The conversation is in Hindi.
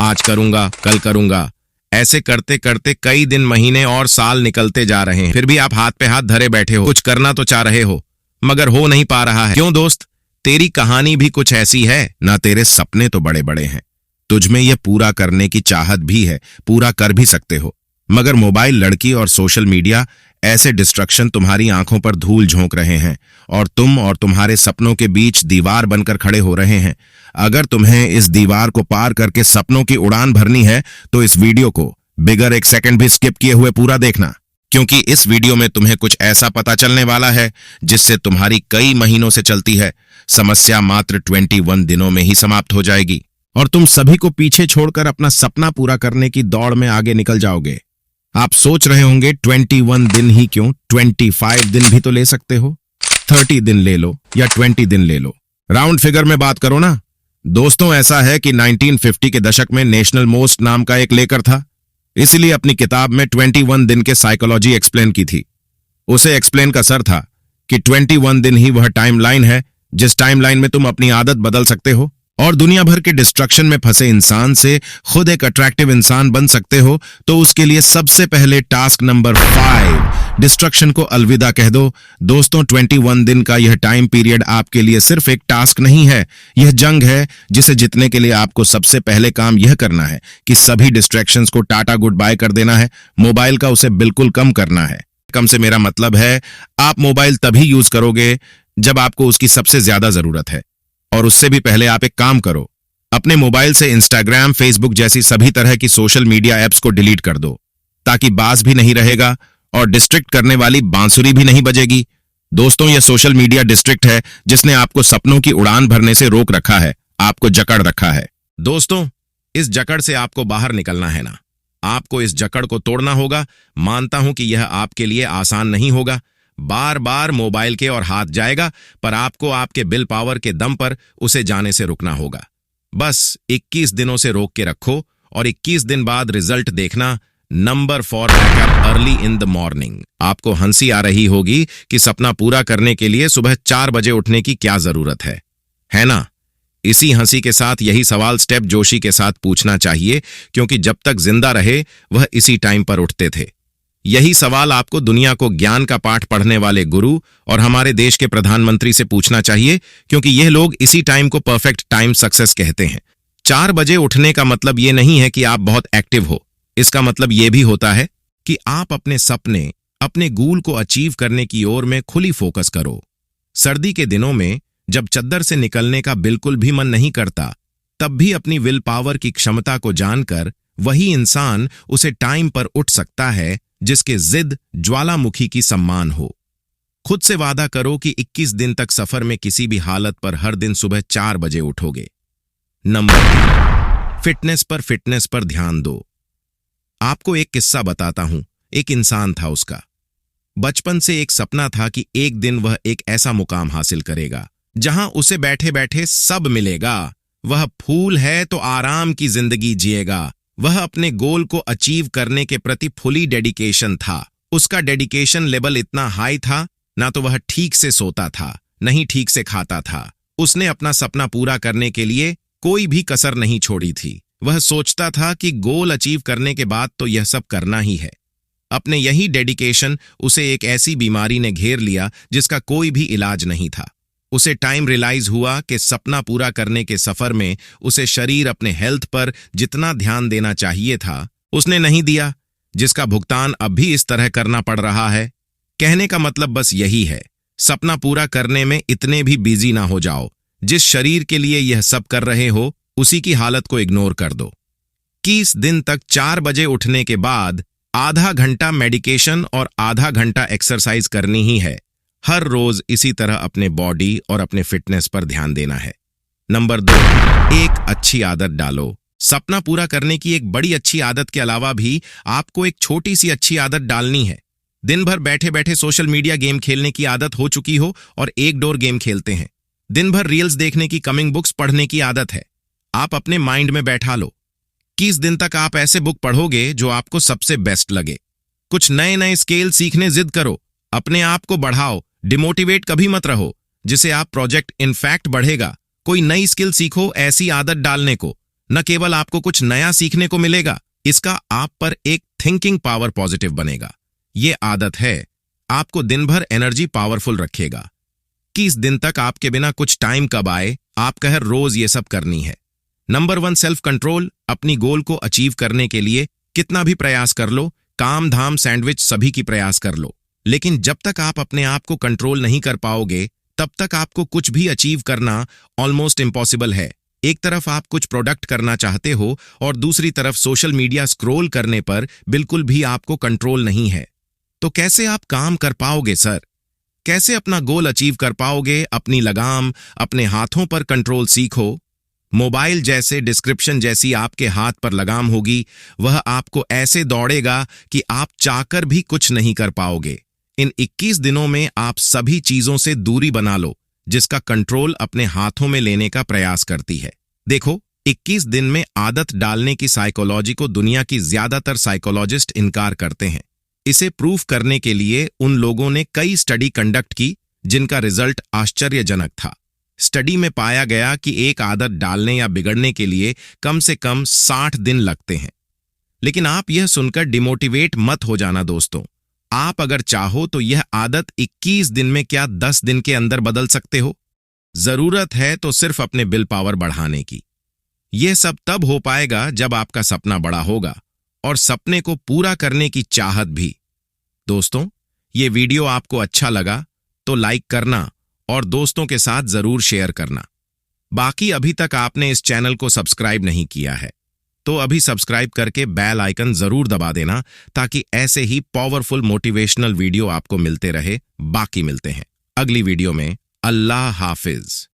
आज करूंगा, कल करूंगा। ऐसे करते करते कई दिन, महीने और साल निकलते जा रहे हैं। फिर भी आप हाथ पे हाथ धरे बैठे हो। कुछ करना तो चाह रहे हो, मगर हो नहीं पा रहा है। क्यों दोस्त? तेरी कहानी भी कुछ ऐसी है ना। तेरे सपने तो बड़े बड़े हैं, तुझमें ये पूरा करने की चाहत भी है, पूरा कर भी सकते हो, मगर मोबाइल, लड़की और सोशल मीडिया ऐसे डिस्ट्रक्शन तुम्हारी आंखों पर धूल झोंक रहे हैं और तुम और तुम्हारे सपनों के बीच दीवार बनकर खड़े हो रहे हैं। अगर तुम्हें इस दीवार को पार करके सपनों की उड़ान भरनी है तो इस वीडियो को बिगर एक सेकंड भी स्किप किए हुए पूरा देखना, क्योंकि इस वीडियो में तुम्हें कुछ ऐसा पता चलने वाला है जिससे तुम्हारी कई महीनों से चलती है समस्या मात्र 21 दिनों में ही समाप्त हो जाएगी और तुम सभी को पीछे छोड़कर अपना सपना पूरा करने की दौड़ में आगे निकल जाओगे। आप सोच रहे होंगे 21 दिन ही क्यों, 25 दिन भी तो ले सकते हो, 30 दिन ले लो या 20 दिन ले लो, राउंड फिगर में बात करो ना। दोस्तों, ऐसा है कि 1950 के दशक में नेशनल मोस्ट नाम का एक लेखक था, इसलिए अपनी किताब में 21 दिन के साइकोलॉजी एक्सप्लेन की थी। उसे एक्सप्लेन का सर था कि 21 दिन ही वह टाइमलाइन है जिस टाइमलाइन में तुम अपनी आदत बदल सकते हो और दुनिया भर के डिस्ट्रक्शन में फंसे इंसान से खुद एक अट्रैक्टिव इंसान बन सकते हो। तो उसके लिए सबसे पहले टास्क नंबर 5, डिस्ट्रक्शन को अलविदा कह दो। दोस्तों, 21 दिन का यह टाइम पीरियड आपके लिए सिर्फ एक टास्क नहीं है, यह जंग है जिसे जीतने के लिए आपको सबसे पहले काम यह करना है कि सभी डिस्ट्रैक्शंस को टाटा गुड बाय कर देना है। मोबाइल का उसे बिल्कुल कम करना है। कम से मेरा मतलब है आप मोबाइल तभी यूज करोगे जब आपको उसकी सबसे ज्यादा जरूरत है, और उससे भी पहले आप एक काम करो, अपने मोबाइल से इंस्टाग्राम, फेसबुक जैसी सभी तरह की सोशल मीडिया ऐप्स को डिलीट कर दो, ताकि बास भी नहीं रहेगा और डिस्ट्रैक्ट करने वाली बांसुरी भी नहीं बजेगी। दोस्तों, यह सोशल मीडिया डिस्ट्रैक्ट है जिसने आपको सपनों की उड़ान भरने से रोक रखा है, आपको जकड़ रखा है। दोस्तों, इस जकड़ से आपको बाहर निकलना है ना, आपको इस जकड़ को तोड़ना होगा। मानता हूं कि यह आपके लिए आसान नहीं होगा, बार बार मोबाइल के और हाथ जाएगा, पर आपको आपके विल पावर के दम पर उसे जाने से रुकना होगा। बस 21 दिनों से रोक के रखो और 21 दिन बाद रिजल्ट देखना। Number 4, backup early in the morning. आपको हंसी आ रही होगी कि सपना पूरा करने के लिए सुबह 4 बजे उठने की क्या जरूरत है ना? इसी हंसी के साथ यही सवाल स्टेप जोशी के साथ पूछना चाहिए, क्योंकि जब तक जिंदा रहे वह इसी टाइम पर उठते थे। यही सवाल आपको दुनिया को ज्ञान का पाठ पढ़ने वाले गुरु और हमारे देश के प्रधानमंत्री से पूछना चाहिए, क्योंकि यह लोग इसी टाइम को परफेक्ट टाइम सक्सेस कहते हैं। 4 बजे उठने का मतलब यह नहीं है कि आप बहुत एक्टिव हो, इसका मतलब यह भी होता है कि आप अपने सपने, अपने गोल को अचीव करने की ओर में खुली फोकस करो। सर्दी के दिनों में जब चद्दर से निकलने का बिल्कुल भी मन नहीं करता, तब भी अपनी विल पावर की क्षमता को जानकर वही इंसान उसे टाइम पर उठ सकता है जिसके जिद ज्वालामुखी की सम्मान हो। खुद से वादा करो कि 21 दिन तक सफर में किसी भी हालत पर हर दिन सुबह 4 बजे उठोगे। नंबर 3, फिटनेस पर ध्यान दो। आपको एक किस्सा बताता हूं। एक इंसान था, उसका बचपन से एक सपना था कि एक दिन वह एक ऐसा मुकाम हासिल करेगा जहां उसे बैठे बैठे सब मिलेगा। वह फूल है तो आराम की जिंदगी जिएगा। वह अपने गोल को अचीव करने के प्रति फुली डेडिकेशन था। उसका डेडिकेशन लेवल इतना हाई था, ना तो वह ठीक से सोता था, नहीं ठीक से खाता था। उसने अपना सपना पूरा करने के लिए कोई भी कसर नहीं छोड़ी थी। वह सोचता था कि गोल अचीव करने के बाद तो यह सब करना ही है। अपने यही डेडिकेशन उसे एक ऐसी बीमारी ने घेर लिया जिसका कोई भी इलाज नहीं था। उसे टाइम रियलाइज हुआ कि सपना पूरा करने के सफर में उसे शरीर अपने हेल्थ पर जितना ध्यान देना चाहिए था उसने नहीं दिया, जिसका भुगतान अब भी इस तरह करना पड़ रहा है। कहने का मतलब बस यही है, सपना पूरा करने में इतने भी बिजी ना हो जाओ। जिस शरीर के लिए यह सब कर रहे हो उसी की हालत को इग्नोर कर दो। 21 दिन तक 4 बजे उठने के बाद आधा घंटा मेडिकेशन और आधा घंटा एक्सरसाइज करनी ही है। हर रोज इसी तरह अपने बॉडी और अपने फिटनेस पर ध्यान देना है। नंबर 2, एक अच्छी आदत डालो। सपना पूरा करने की एक बड़ी अच्छी आदत के अलावा भी आपको एक छोटी सी अच्छी आदत डालनी है। दिन भर बैठे बैठे सोशल मीडिया गेम खेलने की आदत हो चुकी हो और एक डोर गेम खेलते हैं। दिन भर रील्स देखने की, कमिंग बुक्स पढ़ने की आदत है। आप अपने माइंड में बैठा लो, 21 दिन तक आप ऐसे बुक पढ़ोगे जो आपको सबसे बेस्ट लगे। कुछ नए नए स्किल सीखने जिद करो, अपने आप को बढ़ाओ, डिमोटिवेट कभी मत रहो, जिसे आप प्रोजेक्ट इनफैक्ट बढ़ेगा। कोई नई स्किल सीखो ऐसी आदत डालने को। न केवल आपको कुछ नया सीखने को मिलेगा, इसका आप पर एक थिंकिंग पावर पॉजिटिव बनेगा। ये आदत है आपको दिन भर एनर्जी पावरफुल रखेगा। 21 दिन तक आपके बिना कुछ टाइम कब आए, आप कह रोज ये सब करनी है। Number 1 self control. अपनी गोल को अचीव करने के लिए कितना भी प्रयास कर लो, काम धाम सैंडविच सभी की प्रयास कर लो, लेकिन जब तक आप अपने आप को कंट्रोल नहीं कर पाओगे तब तक आपको कुछ भी अचीव करना ऑलमोस्ट इम्पॉसिबल है। एक तरफ आप कुछ प्रोडक्ट करना चाहते हो और दूसरी तरफ सोशल मीडिया स्क्रॉल करने पर बिल्कुल भी आपको कंट्रोल नहीं है। तो कैसे आप काम कर पाओगे सर? कैसे अपना गोल अचीव कर पाओगे? अपनी लगाम, अपने हाथों पर कंट्रोल सीखो। मोबाइल जैसे डिस्क्रिप्शन जैसी आपके हाथ पर लगाम होगी, वह आपको ऐसे दौड़ेगा कि आप चाहकर भी कुछ नहीं कर पाओगे। इन 21 दिनों में आप सभी चीजों से दूरी बना लो जिसका कंट्रोल अपने हाथों में लेने का प्रयास करती है। देखो, 21 दिन में आदत डालने की साइकोलॉजी को दुनिया की ज्यादातर साइकोलॉजिस्ट इनकार करते हैं। इसे प्रूफ करने के लिए उन लोगों ने कई स्टडी कंडक्ट की जिनका रिजल्ट आश्चर्यजनक था। स्टडी में पाया गया कि एक आदत डालने या बिगड़ने के लिए कम से कम 60 दिन लगते हैं। लेकिन आप यह सुनकर डिमोटिवेट मत हो जाना दोस्तों। आप अगर चाहो तो यह आदत 21 दिन में क्या 10 दिन के अंदर बदल सकते हो। जरूरत है तो सिर्फ अपने विल पावर बढ़ाने की। यह सब तब हो पाएगा जब आपका सपना बड़ा होगा और सपने को पूरा करने की चाहत भी। दोस्तों, ये वीडियो आपको अच्छा लगा तो लाइक करना और दोस्तों के साथ जरूर शेयर करना। बाकी अभी तक आपने इस चैनल को सब्सक्राइब नहीं किया है तो अभी सब्सक्राइब करके बेल आइकन जरूर दबा देना ताकि ऐसे ही पावरफुल मोटिवेशनल वीडियो आपको मिलते रहे। बाकी मिलते हैं अगली वीडियो में। अल्लाह हाफिज।